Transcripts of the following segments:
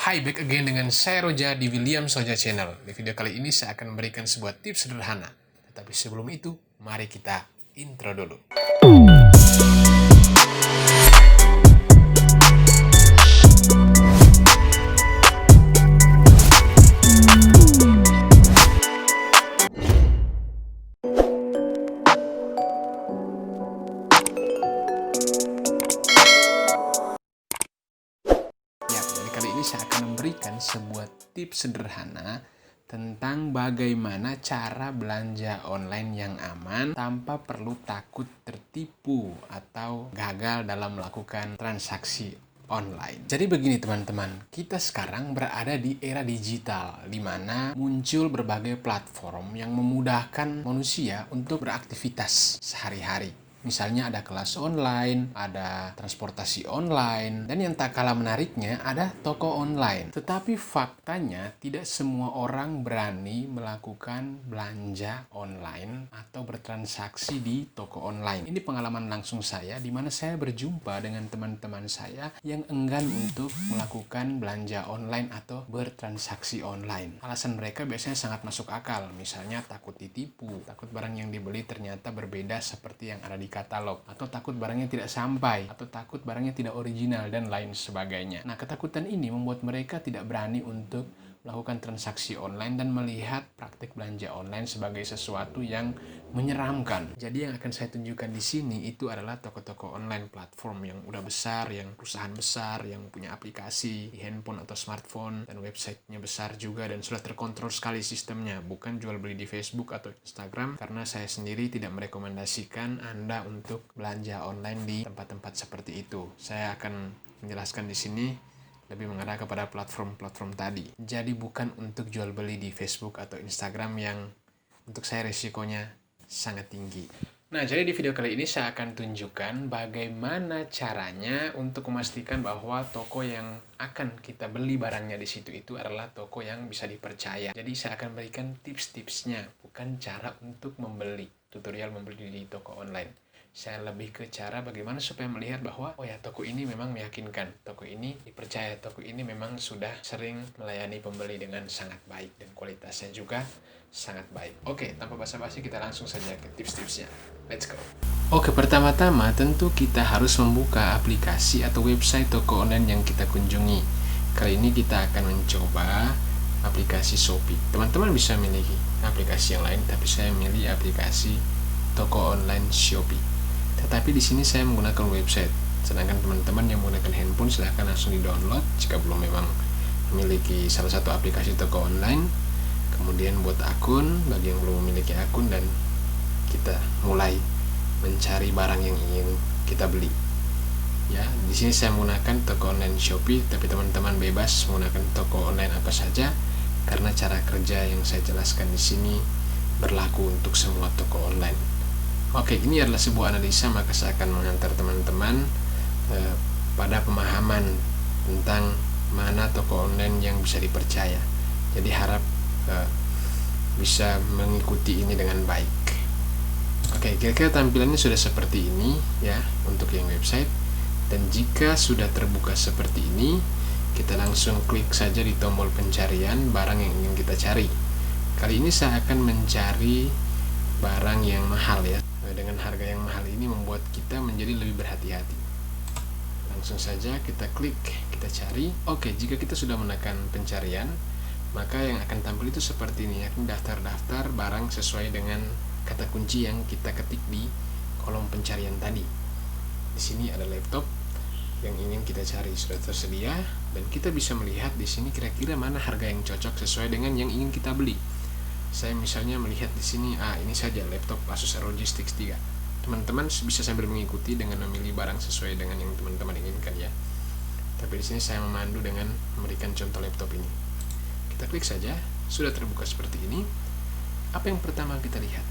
Hai, back again dengan saya Roja di William Soja Channel. Di video kali ini saya akan memberikan sebuah tips sederhana. Tetapi sebelum itu, mari kita intro dulu. Jadi kali ini saya akan memberikan sebuah tips sederhana tentang bagaimana cara belanja online yang aman tanpa perlu takut tertipu atau gagal dalam melakukan transaksi online. Jadi begini teman-teman, kita sekarang berada di era digital di mana muncul berbagai platform yang memudahkan manusia untuk beraktivitas sehari-hari. Misalnya ada kelas online, ada transportasi online, dan yang tak kalah menariknya ada toko online. Tetapi faktanya tidak semua orang berani melakukan belanja online atau bertransaksi di toko online. Ini pengalaman langsung saya di mana saya berjumpa dengan teman-teman saya yang enggan untuk melakukan belanja online atau bertransaksi online. Alasan mereka biasanya sangat masuk akal, misalnya takut ditipu, takut barang yang dibeli ternyata berbeda seperti yang ada di katalog, atau takut barangnya tidak sampai, atau takut barangnya tidak original, dan lain sebagainya. Nah, ketakutan ini membuat mereka tidak berani untuk melakukan transaksi online dan melihat praktik belanja online sebagai sesuatu yang menyeramkan. Jadi yang akan saya tunjukkan di sini itu adalah toko-toko online platform yang udah besar, yang perusahaan besar, yang punya aplikasi di handphone atau smartphone, dan websitenya besar juga dan sudah terkontrol sekali sistemnya. Bukan jual beli di Facebook atau Instagram, karena saya sendiri tidak merekomendasikan Anda untuk belanja online di tempat-tempat seperti itu. Saya akan menjelaskan di sini lebih mengarah kepada platform-platform tadi. Jadi bukan untuk jual beli di Facebook atau Instagram yang untuk saya risikonya sangat tinggi. Nah, jadi di video kali ini saya akan tunjukkan bagaimana caranya untuk memastikan bahwa toko yang akan kita beli barangnya di situ itu adalah toko yang bisa dipercaya. Jadi saya akan berikan tips-tipsnya, bukan cara untuk membeli, tutorial membeli di toko online. Saya lebih ke cara bagaimana supaya melihat bahwa oh ya, toko ini memang meyakinkan, toko ini dipercaya, toko ini memang sudah sering melayani pembeli dengan sangat baik dan kualitasnya juga sangat baik. Oke, tanpa basa-basi kita langsung saja ke tips-tipsnya. Let's go. Oke, pertama-tama tentu kita harus membuka aplikasi atau website toko online yang kita kunjungi. Kali ini kita akan mencoba aplikasi Shopee. Teman-teman bisa memiliki aplikasi yang lain, tapi saya memilih aplikasi toko online Shopee. Tetapi di sini saya menggunakan website. Sedangkan teman-teman yang menggunakan handphone silahkan langsung di-download jika belum memang memiliki salah satu aplikasi toko online. Kemudian buat akun bagi yang belum memiliki akun, dan kita mulai mencari barang yang ingin kita beli. Ya, di sini saya menggunakan toko online Shopee, tapi teman-teman bebas menggunakan toko online apa saja karena cara kerja yang saya jelaskan di sini berlaku untuk semua toko online. Oke, ini adalah sebuah analisa, maka saya akan mengantar teman-teman pada pemahaman tentang mana toko online yang bisa dipercaya. Jadi harap bisa mengikuti ini dengan baik. Oke, kira-kira tampilannya sudah seperti ini ya untuk yang website. Dan jika sudah terbuka seperti ini, kita langsung klik saja di tombol pencarian barang yang ingin kita cari. Kali ini saya akan mencari barang yang mahal ya. Dengan harga yang mahal ini membuat kita menjadi lebih berhati-hati. Langsung saja kita klik, kita cari. Oke, jika kita sudah menekan pencarian, maka yang akan tampil itu seperti ini, yakni daftar-daftar barang sesuai dengan kata kunci yang kita ketik di kolom pencarian tadi. Di sini ada laptop yang ingin kita cari sudah tersedia, dan kita bisa melihat di sini kira-kira mana harga yang cocok sesuai dengan yang ingin kita beli. Saya misalnya melihat di sini, ini saja laptop Asus ROG Strix 3. Teman-teman bisa sambil mengikuti dengan memilih barang sesuai dengan yang teman-teman inginkan ya. Tapi di sini saya memandu dengan memberikan contoh laptop ini. Kita klik saja, sudah terbuka seperti ini. Apa yang pertama kita lihat?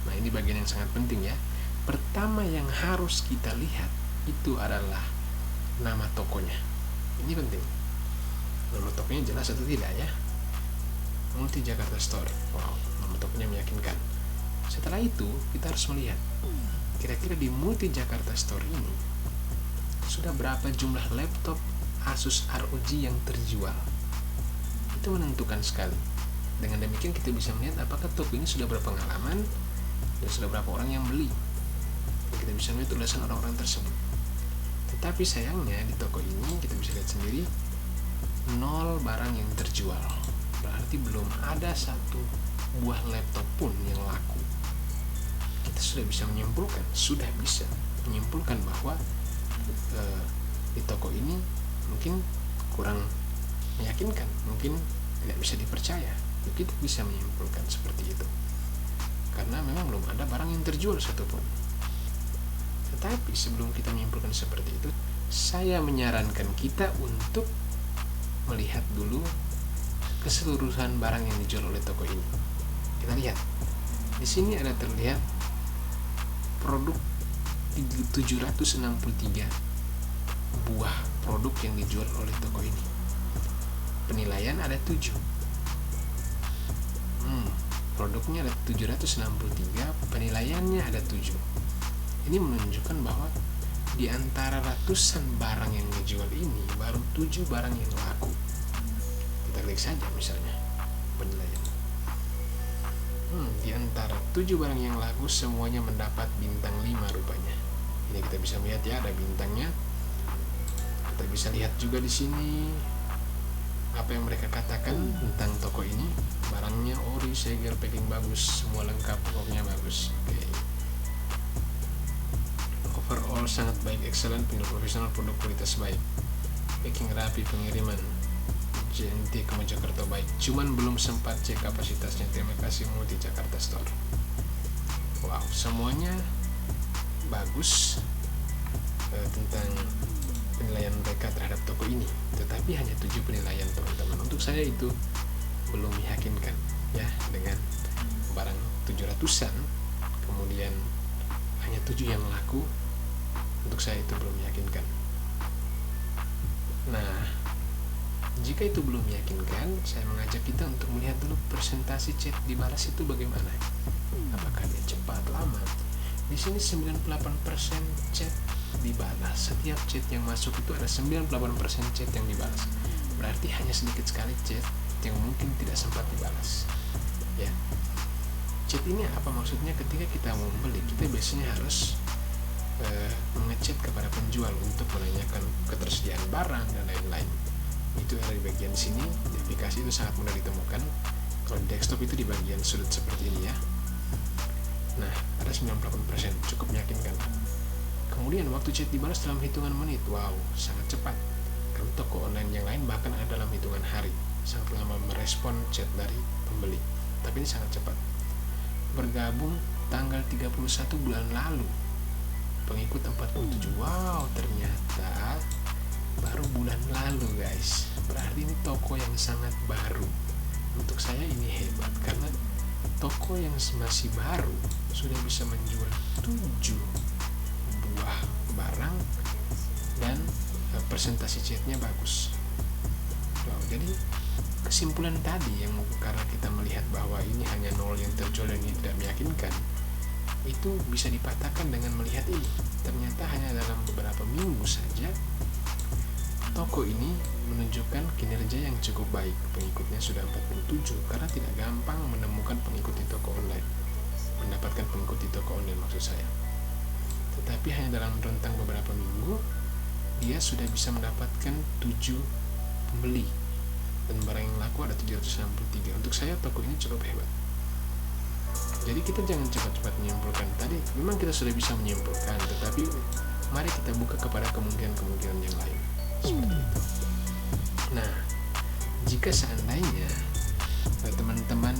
Nah, ini bagian yang sangat penting ya. Pertama yang harus kita lihat itu adalah nama tokonya. Ini penting. Nama tokonya jelas atau tidak ya? Multi Jakarta Store. Wow, nama tokonya meyakinkan. Setelah itu, kita harus melihat kira-kira di Multi Jakarta Store ini sudah berapa jumlah laptop Asus ROG yang terjual. Itu menentukan sekali. Dengan demikian kita bisa melihat apakah toko ini sudah berpengalaman dan sudah berapa orang yang beli. Dan kita bisa melihat ulasan orang-orang tersebut. Tetapi sayangnya di toko ini kita bisa lihat sendiri 0 barang yang terjual. Berarti belum ada satu buah laptop pun yang laku. Kita sudah bisa menyimpulkan bahwa di toko ini mungkin kurang meyakinkan, mungkin tidak bisa dipercaya. Kita bisa menyimpulkan seperti itu karena memang belum ada barang yang terjual satupun. Tetapi sebelum kita menyimpulkan seperti itu, saya menyarankan kita untuk melihat dulu keseluruhan barang yang dijual oleh toko ini. Kita lihat di sini ada terlihat produk 763 buah produk yang dijual oleh toko ini. Penilaian ada 7. Produknya ada 763, penilaiannya ada 7. Ini menunjukkan bahwa di antara ratusan barang yang dijual ini baru 7 barang yang laku. Kita klik saja misalnya penilaian. Di antara 7 barang yang laku semuanya mendapat bintang 5 rupanya. Ini kita bisa melihat ya, ada bintangnya. Kita bisa lihat juga di sini apa yang mereka katakan tentang toko ini. Barangnya ori, segel, packing bagus, semua lengkap, pokoknya bagus. Overall sangat baik, excellent, pindah profesional, produk kualitas baik, packing rapi, pengiriman JNT ke Mojokerto baik. Cuman belum sempat cek kapasitasnya. Terima kasih Multi Jakarta Store. Wow, semuanya bagus tentang penilaian mereka terhadap toko ini. Tetapi hanya 7 penilaian teman-teman. Untuk saya itu belum meyakinkan ya, dengan barang 700-an kemudian hanya 7 yang laku. Untuk saya itu belum meyakinkan. Nah, jika itu belum meyakinkan, saya mengajak kita untuk melihat dulu presentasi chat dibalas itu bagaimana. Apakah dia cepat, lama? Di sini 98% chat dibalas. Setiap chat yang masuk itu ada 98% chat yang dibalas. Berarti hanya sedikit sekali chat yang mungkin tidak sempat dibalas. Ya. Chat ini apa maksudnya? Ketika kita mau membeli, kita biasanya harus mengechat kepada penjual untuk menanyakan ketersediaan barang dan lain-lain. Itu ada di bagian sini. Di aplikasi itu sangat mudah ditemukan. Kalau di desktop itu di bagian sudut seperti ini ya. Nah, ada 98%, cukup meyakinkan. Kemudian waktu chat dibalas dalam hitungan menit. Wow, sangat cepat. Kalau toko online yang lain bahkan ada dalam hitungan hari. Sangat lama merespon chat dari pembeli. Tapi ini sangat cepat. Bergabung tanggal 31 bulan lalu. Pengikut 47. Wow, ternyata baru bulan lalu guys. Berarti ini toko yang sangat baru. Untuk saya ini hebat karena toko yang masih baru sudah bisa menjual 7 buah barang dan presentasi chatnya bagus. Wow, jadi kesimpulan tadi yang karena kita melihat bahwa ini hanya 0 yang terjual dan ini tidak meyakinkan, itu bisa dipatahkan dengan melihat ini. Ternyata hanya dalam beberapa minggu saja toko ini menunjukkan kinerja yang cukup baik. Pengikutnya sudah 47 karena tidak gampang menemukan pengikut di toko online. Mendapatkan pengikut di toko online maksud saya. Tetapi hanya dalam rentang beberapa minggu dia sudah bisa mendapatkan 7 pembeli. Dan barang yang laku ada 763. Untuk saya toko ini cukup hebat. Jadi kita jangan cepat-cepat menyimpulkan. Tadi memang kita sudah bisa menyimpulkan, tetapi mari kita buka kepada kemungkinan-kemungkinan yang lain. Seperti itu. Nah, jika seandainya teman-teman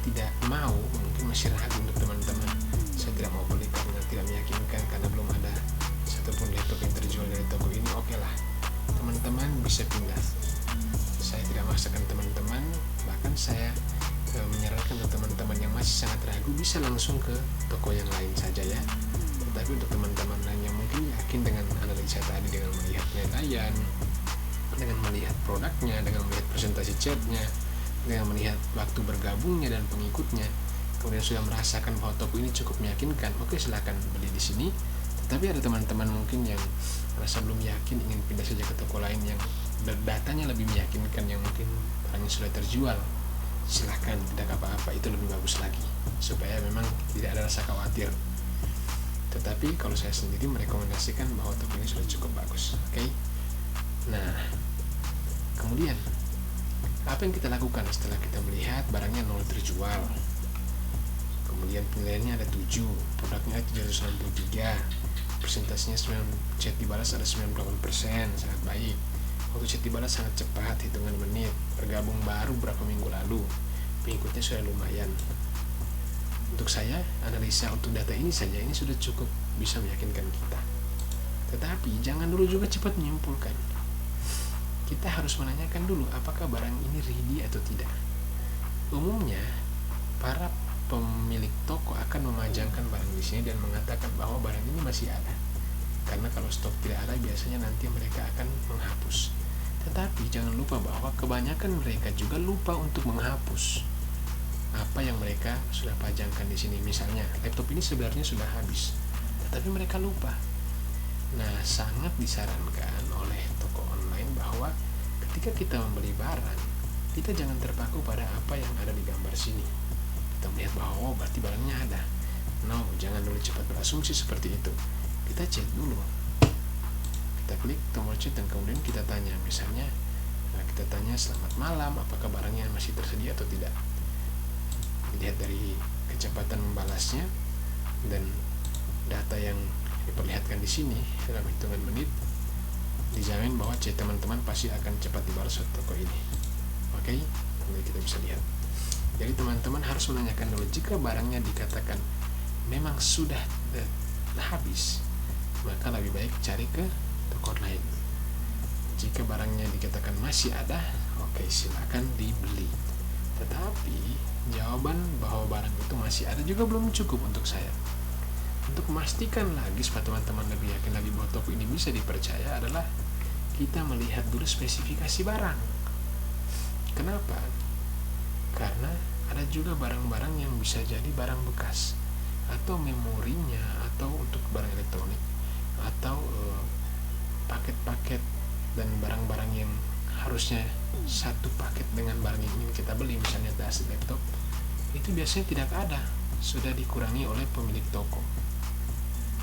tidak mau, mungkin masih ragu untuk teman-teman, saya tidak mau beli karena tidak meyakinkan, karena belum ada satupun laptop yang terjual dari toko ini, oke lah, teman-teman bisa pindah. Saya tidak memaksakan teman-teman, bahkan saya menyarankan untuk teman-teman yang masih sangat ragu bisa langsung ke toko yang lain saja ya. Tetapi untuk teman-teman lain yang mungkin yakin dengan analisa tadi, dengan melihat penilaian, dengan melihat produknya, dengan melihat presentasi chatnya, dengan melihat waktu bergabungnya dan pengikutnya, kemudian sudah merasakan bahwa toko ini cukup meyakinkan, oke silakan beli di sini. Tetapi ada teman-teman mungkin yang merasa belum yakin, ingin pindah saja ke toko lain yang datanya lebih meyakinkan yang mungkin barangnya sudah terjual, silahkan, tidak apa-apa, itu lebih bagus lagi supaya memang tidak ada rasa khawatir. Tetapi kalau saya sendiri merekomendasikan bahwa toko ini sudah cukup bagus. Oke. Nah, kemudian apa yang kita lakukan setelah kita melihat barangnya 0 terjual, kemudian penilaiannya ada 7, produknya 763, persentasenya chat dibalas ada 98%, sangat baik. Waktu chat dibalas sangat cepat, hitungan menit, bergabung baru beberapa minggu lalu, pengikutnya sudah lumayan. Untuk saya, analisa untuk data ini saja ini sudah cukup bisa meyakinkan kita. Tetapi jangan dulu juga cepat menyimpulkan. Kita harus menanyakan dulu apakah barang ini ready atau tidak. Umumnya para pemilik toko akan memajangkan barang di sini dan mengatakan bahwa barang ini masih ada. Karena kalau stok tidak ada biasanya nanti mereka akan menghapus. Tetapi jangan lupa bahwa kebanyakan mereka juga lupa untuk menghapus apa yang mereka sudah pajangkan di sini. Misalnya laptop ini sebenarnya sudah habis, tetapi mereka lupa. Nah, sangat disarankan oleh toko online bahwa ketika kita membeli barang, kita jangan terpaku pada apa yang ada di gambar sini. Kita melihat bahwa oh, berarti barangnya ada. No, jangan dulu cepat berasumsi seperti itu. Kita cek dulu. Kita klik tombol chat dan kemudian kita tanya, misalnya kita tanya selamat malam, apakah barangnya masih tersedia atau tidak. Dilihat dari kecepatan membalasnya dan data yang diperlihatkan di sini dalam hitungan menit, dijamin bahwa chat teman-teman pasti akan cepat dibalas oleh toko ini. Oke, nanti kita bisa lihat. Jadi teman-teman harus menanyakan dulu, jika barangnya dikatakan memang sudah habis, maka lebih baik cari ke toko lain. Jika barangnya dikatakan masih ada, oke, silakan dibeli. Tetapi jawaban bahwa barang itu masih ada juga belum cukup untuk saya. Untuk memastikan lagi supaya teman-teman lebih yakin lagi bahwa toko ini bisa dipercaya adalah kita melihat dulu spesifikasi barang. Kenapa? Karena ada juga barang-barang yang bisa jadi barang bekas, atau memorinya, atau untuk barang elektronik, atau paket-paket dan barang-barang yang harusnya satu paket dengan barang yang ingin kita beli, misalnya tas, laptop, itu biasanya tidak ada, sudah dikurangi oleh pemilik toko,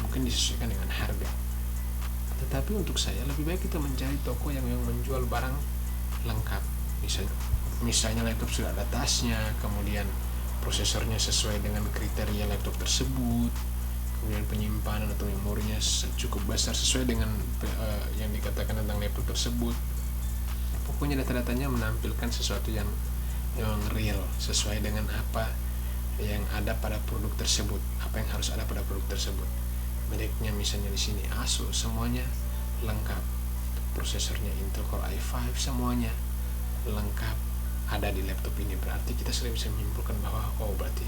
mungkin disesuaikan dengan harga. Tetapi untuk saya lebih baik kita mencari toko yang menjual barang lengkap. Misalnya laptop sudah ada tasnya, kemudian prosesornya sesuai dengan kriteria laptop tersebut, kemudian penyimpanan atau memorinya cukup besar sesuai dengan yang dikatakan tentang laptop tersebut. Pokoknya data-datanya menampilkan sesuatu yang real, sesuai dengan apa yang ada pada produk tersebut, apa yang harus ada pada produk tersebut. Mereknya misalnya di sini Asus, semuanya lengkap. Prosesornya Intel Core i5, semuanya lengkap ada di laptop ini. Berarti kita sudah bisa menyimpulkan bahwa oh, berarti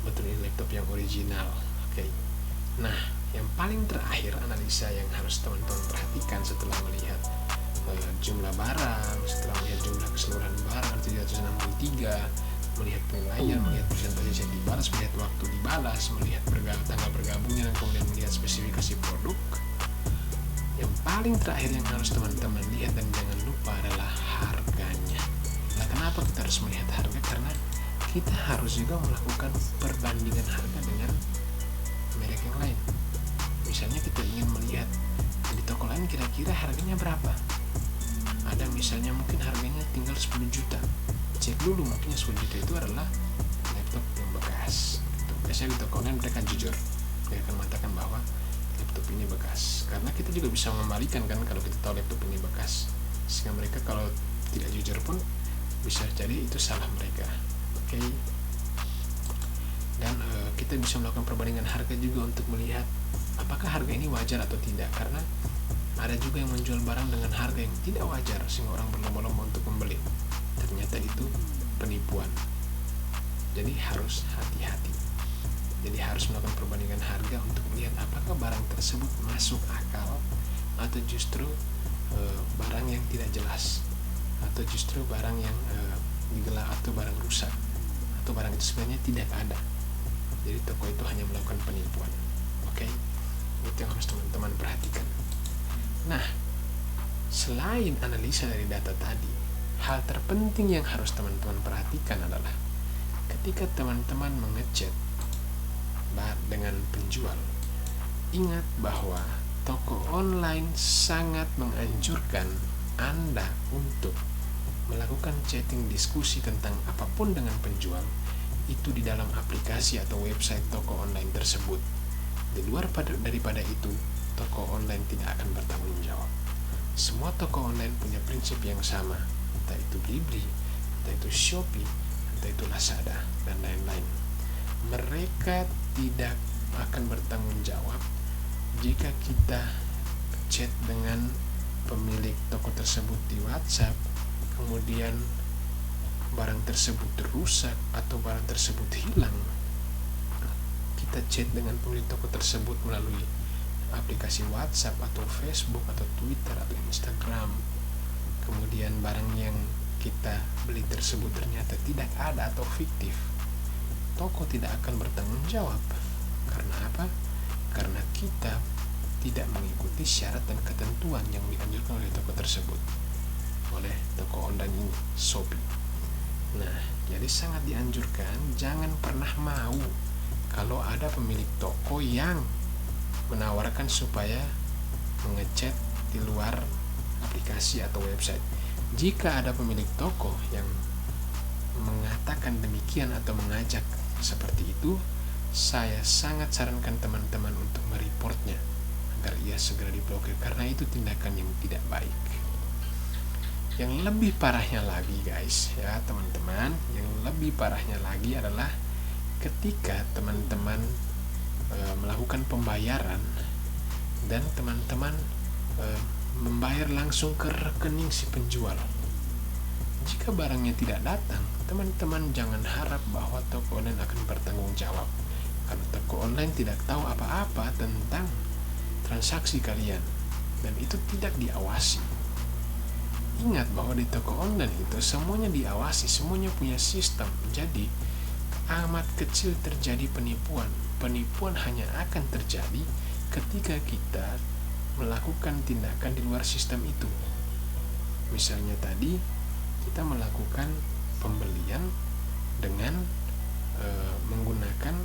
betul ini laptop yang original. Oke. Nah, yang paling terakhir analisa yang harus teman-teman perhatikan setelah melihat jumlah barang, setelah melihat jumlah keseluruhan barang 763, melihat penilaian, melihat persentase yang dibalas, melihat waktu dibalas, melihat tanggal bergabungnya, dan kemudian melihat spesifikasi produk. Yang paling terakhir yang harus teman-teman lihat dan jangan lupa adalah harganya. Nah, kenapa kita harus melihat harga? Karena kita harus juga melakukan perbandingan harga dengan merek yang lain. Misalnya kita ingin melihat di toko lain kira-kira harganya berapa. Ada misalnya mungkin harganya tinggal 10 juta. Cek dulu, mungkin 10 juta itu adalah laptop yang bekas. Biasanya di toko lain mereka jujur, mereka akan mengatakan bahwa laptop ini bekas. Karena kita juga bisa membalikan kan kalau kita tahu laptop ini bekas. Sehingga mereka kalau tidak jujur pun bisa jadi itu salah mereka. Oke. Dan kita bisa melakukan perbandingan harga juga untuk melihat apakah harga ini wajar atau tidak. Karena ada juga yang menjual barang dengan harga yang tidak wajar sehingga orang berlomba-lomba untuk membeli. Ternyata itu penipuan. Jadi harus hati-hati. Jadi harus melakukan perbandingan harga untuk melihat apakah barang tersebut masuk akal atau justru barang yang tidak jelas, atau justru barang yang digelap, atau barang rusak, atau barang itu sebenarnya tidak ada. Jadi toko itu hanya melakukan penipuan. Oke, itu yang harus teman-teman perhatikan. Nah, Selain analisa dari data tadi, hal terpenting yang harus teman-teman perhatikan adalah ketika teman-teman mengechat dengan penjual, ingat bahwa toko online sangat menganjurkan Anda untuk melakukan chatting diskusi tentang apapun dengan penjual itu di dalam aplikasi atau website toko online tersebut. Di luar daripada itu, toko online tidak akan bertanggung jawab. Semua toko online punya prinsip yang sama, entah itu Blibli, entah itu Shopee, entah itu Lazada, dan lain-lain. Mereka tidak akan bertanggung jawab jika kita chat dengan pemilik toko tersebut di WhatsApp, kemudian barang tersebut rusak atau barang tersebut hilang. Kita chat dengan pemilik toko tersebut melalui aplikasi WhatsApp atau Facebook atau Twitter atau Instagram, kemudian barang yang kita beli tersebut ternyata tidak ada atau fiktif, toko tidak akan bertanggung jawab. Karena apa? Karena kita tidak mengikuti syarat dan ketentuan yang dianjurkan oleh toko tersebut, oleh toko online ini, Shopee. Nah, jadi sangat dianjurkan jangan pernah mau kalau ada pemilik toko yang menawarkan supaya mengechat di luar aplikasi atau website. Jika ada pemilik toko yang mengatakan demikian atau mengajak seperti itu, saya sangat sarankan teman-teman untuk mereportnya agar ia segera diblokir, karena itu tindakan yang tidak baik. Yang lebih parahnya lagi guys, ya teman-teman, yang lebih parahnya lagi adalah ketika teman-teman melakukan pembayaran dan teman-teman membayar langsung ke rekening si penjual. Jika barangnya tidak datang, teman-teman jangan harap bahwa toko online akan bertanggung jawab, karena toko online tidak tahu apa-apa tentang transaksi kalian dan itu tidak diawasi. Ingat bahwa di toko online itu semuanya diawasi, semuanya punya sistem. Jadi amat kecil terjadi penipuan. Penipuan hanya akan terjadi ketika kita melakukan tindakan di luar sistem itu. Misalnya tadi kita melakukan pembelian dengan menggunakan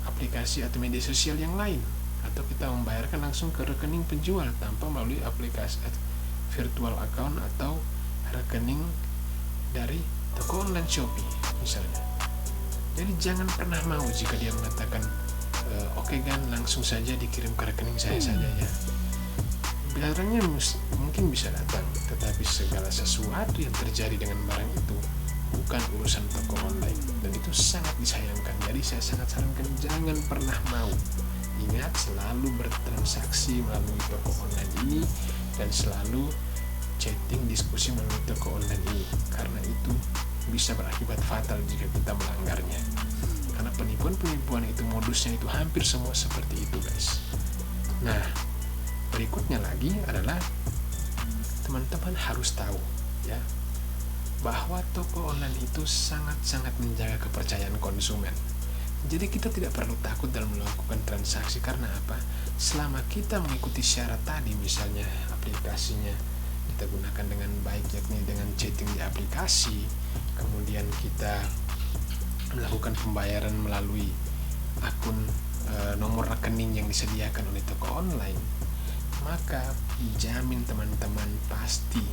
aplikasi atau media sosial yang lain, atau kita membayarkan langsung ke rekening penjual tanpa melalui aplikasi virtual account atau rekening dari toko online Shopee misalnya. Jadi jangan pernah mau jika dia mengatakan oke kan, langsung saja dikirim ke rekening saya saja ya. Barangnya mungkin bisa datang, tetapi segala sesuatu yang terjadi dengan barang itu bukan urusan toko online, dan itu sangat disayangkan. Jadi saya sangat sarankan jangan pernah mau. Ingat, selalu bertransaksi melalui toko online ini dan selalu chatting diskusi melalui toko online ini, karena itu bisa berakibat fatal jika kita melanggarnya. Karena penipuan-penipuan itu modusnya itu hampir semua seperti itu guys. Nah, berikutnya lagi adalah teman-teman harus tahu ya, bahwa toko online itu sangat-sangat menjaga kepercayaan konsumen. Jadi kita tidak perlu takut dalam melakukan transaksi. Karena apa? Selama kita mengikuti syarat tadi, misalnya aplikasinya kita gunakan dengan baik, yakni dengan chatting di aplikasi, kemudian kita melakukan pembayaran melalui akun nomor rekening yang disediakan oleh toko online, maka jamin teman-teman pasti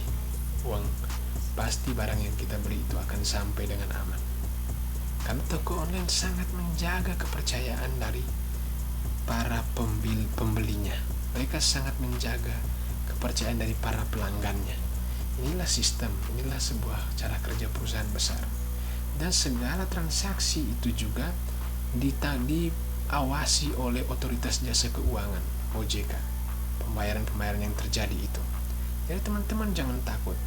barang yang kita beli itu akan sampai dengan aman. Karena toko online sangat menjaga kepercayaan dari para pembelinya. Mereka sangat menjaga kepercayaan dari para pelanggannya. Inilah sistem, inilah sebuah cara kerja perusahaan besar. Dan segala transaksi itu juga diawasi oleh Otoritas Jasa Keuangan, OJK. Pembayaran-pembayaran yang terjadi itu. Jadi teman-teman jangan takut.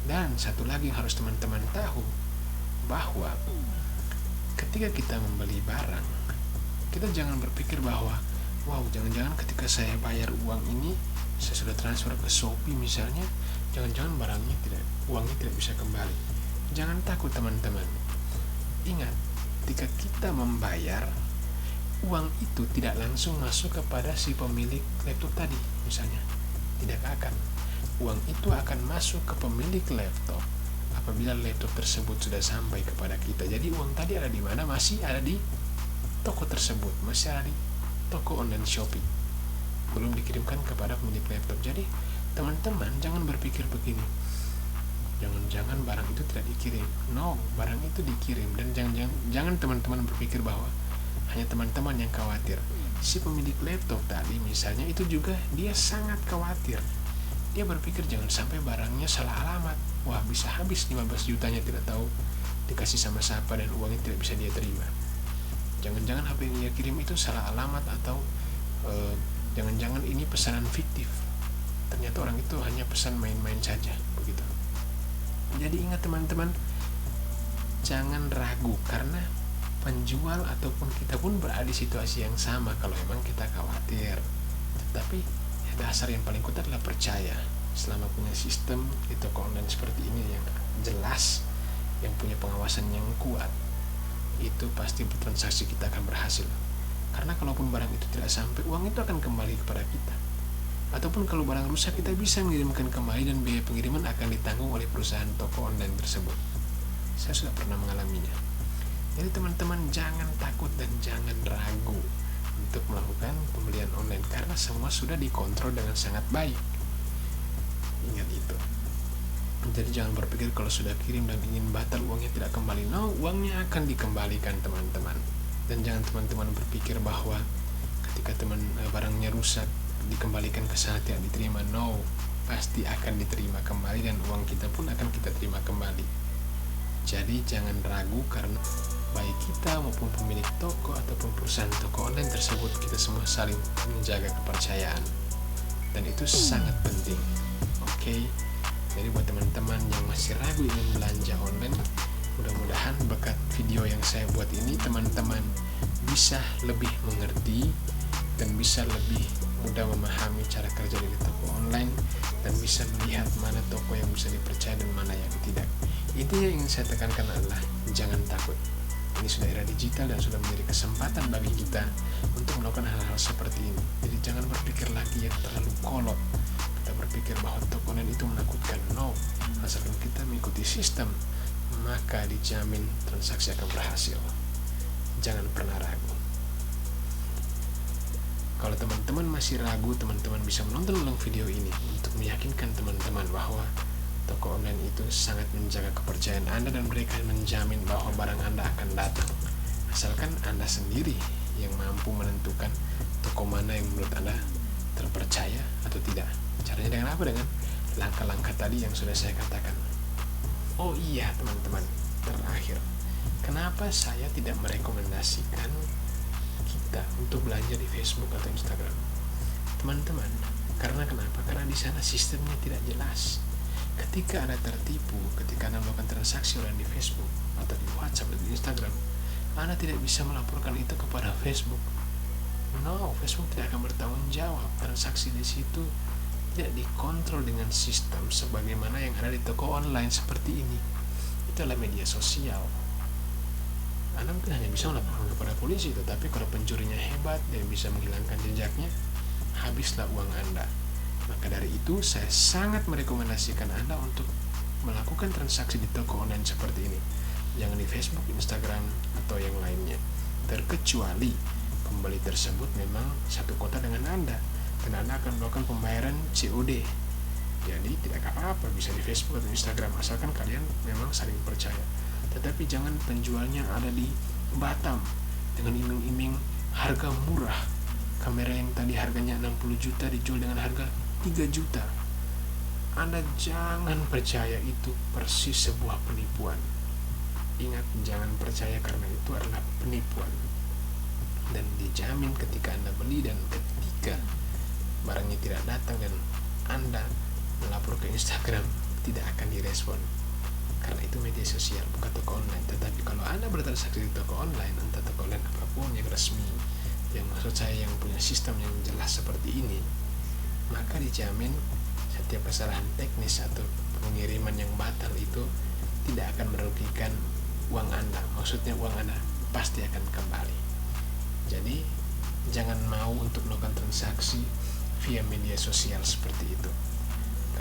Dan satu lagi yang harus teman-teman tahu, bahwa ketika kita membeli barang, kita jangan berpikir bahwa wow, jangan-jangan ketika saya bayar uang ini, saya sudah transfer ke Shopee misalnya, jangan-jangan uangnya tidak bisa kembali. Jangan takut teman-teman. Ingat, ketika kita membayar, uang itu tidak langsung masuk kepada si pemilik laptop tadi misalnya, Tidak akan. Uang itu akan masuk ke pemilik laptop apabila laptop tersebut sudah sampai kepada kita. Jadi uang tadi ada di mana? Masih ada di toko tersebut, masih ada di toko online Shopee, belum dikirimkan kepada pemilik laptop. Jadi teman-teman jangan berpikir begini, jangan-jangan barang itu tidak dikirim. No, barang itu dikirim. Dan jangan teman-teman berpikir bahwa hanya teman-teman yang khawatir. Si pemilik laptop tadi misalnya itu juga dia sangat khawatir. Dia berpikir jangan sampai barangnya salah alamat. Wah, bisa habis 15 jutanya tidak tahu dikasih sama siapa dan uangnya tidak bisa dia terima. Jangan-jangan HP yang dia kirim itu salah alamat, atau jangan-jangan ini pesanan fiktif. Ternyata orang itu hanya pesan main-main saja, begitu. Jadi ingat teman-teman, jangan ragu, karena penjual ataupun kita pun berada di situasi yang sama kalau memang kita khawatir. Tetapi dasar yang paling kuat adalah percaya. Selama punya sistem di toko online seperti ini yang jelas, yang punya pengawasan yang kuat, itu pasti transaksi kita akan berhasil. Karena kalaupun barang itu tidak sampai, uang itu akan kembali kepada kita. Ataupun kalau barang rusak, kita bisa mengirimkan kembali dan biaya pengiriman akan ditanggung oleh perusahaan toko online tersebut. Saya sudah pernah mengalaminya. Jadi teman-teman jangan takut dan jangan ragu untuk melakukan pembelian online, karena semua sudah dikontrol dengan sangat baik. Ingat itu. Jadi jangan berpikir kalau sudah kirim dan ingin batal uangnya tidak kembali. No, uangnya akan dikembalikan teman-teman. Dan jangan teman-teman berpikir bahwa ketika barangnya rusak dikembalikan ke sana tidak diterima. No, pasti akan diterima kembali dan uang kita pun akan kita terima kembali. Jadi jangan ragu, karena baik kita maupun pemilik toko ataupun perusahaan toko online tersebut, kita semua saling menjaga kepercayaan, dan itu sangat penting. Oke. Jadi buat teman-teman yang masih ragu ingin belanja online, mudah-mudahan berkat video yang saya buat ini teman-teman bisa lebih mengerti dan bisa lebih mudah memahami cara kerja dari toko online, dan bisa melihat mana toko yang bisa dipercaya dan mana yang tidak. Intinya yang ingin saya tekankan adalah jangan takut. Ini sudah era digital dan sudah menjadi kesempatan bagi kita untuk melakukan hal-hal seperti ini. Jadi jangan berpikir lagi yang terlalu kolot. Kita berpikir bahwa toko online itu menakutkan. No, asalkan kita mengikuti sistem, maka dijamin transaksi akan berhasil. Jangan pernah ragu. Kalau teman-teman masih ragu, teman-teman bisa menonton ulang video ini untuk meyakinkan teman-teman bahwa toko online itu sangat menjaga kepercayaan Anda, dan mereka menjamin bahwa barang Anda akan datang. Asalkan Anda sendiri yang mampu menentukan toko mana yang menurut Anda terpercaya atau tidak. Caranya dengan apa? Dengan langkah-langkah tadi yang sudah saya katakan. Oh iya teman-teman, terakhir, kenapa saya tidak merekomendasikan kita untuk belanja di Facebook atau Instagram? Teman-teman, karena kenapa? Karena di sana sistemnya tidak jelas. Ketika Anda tertipu, ketika Anda melakukan transaksi online di Facebook atau di WhatsApp atau di Instagram, Anda tidak bisa melaporkan itu kepada Facebook. No, Facebook tidak akan bertanggung jawab. Transaksi di situ tidak dikontrol dengan sistem sebagaimana yang ada di toko online seperti ini. Itu adalah media sosial. Anda mungkin hanya bisa melaporkan kepada polisi, tetapi kalau pencurinya hebat dan bisa menghilangkan jejaknya, habislah uang Anda. Maka dari itu saya sangat merekomendasikan Anda untuk melakukan transaksi di toko online seperti ini. Jangan di Facebook, Instagram, atau yang lainnya. Terkecuali pembeli tersebut memang satu kota dengan Anda, dan Anda akan melakukan pembayaran COD. Jadi tidak apa-apa, bisa di Facebook atau Instagram, asalkan kalian memang saling percaya. Tetapi jangan penjualnya ada di Batam dengan iming-iming harga murah. Kamera yang tadi harganya 60 juta dijual dengan harga 3 juta. Anda jangan percaya, itu persis sebuah penipuan. Ingat, jangan percaya karena itu adalah penipuan. Dan dijamin ketika Anda beli dan ketika barangnya tidak datang dan Anda melapor ke Instagram, tidak akan direspon. Karena itu media sosial, bukan toko online. Tetapi kalau Anda bertransaksi di toko online, entah toko online apapun yang resmi, yang maksud saya yang punya sistem yang jelas seperti ini, maka dijamin setiap kesalahan teknis atau pengiriman yang batal itu tidak akan merugikan uang Anda. Maksudnya uang Anda pasti akan kembali. Jadi jangan mau untuk melakukan transaksi via media sosial seperti itu.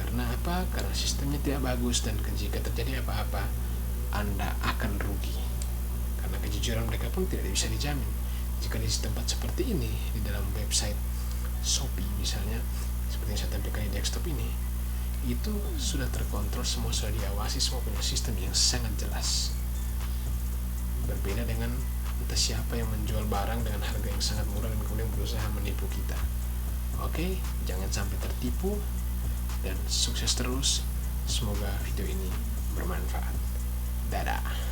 Karena apa? Karena sistemnya tidak bagus, dan jika terjadi apa-apa, Anda akan rugi. Karena kejujuran mereka pun tidak bisa dijamin. Jika di tempat seperti ini, di dalam website Shopee misalnya, seperti yang saya tampilkan di desktop ini, itu sudah terkontrol, semua sudah diawasi, semua punya sistem yang sangat jelas. Berbeda dengan entah siapa yang menjual barang dengan harga yang sangat murah dan kemudian berusaha menipu kita. Oke, jangan sampai tertipu, dan sukses terus. Semoga video ini bermanfaat. Dadah.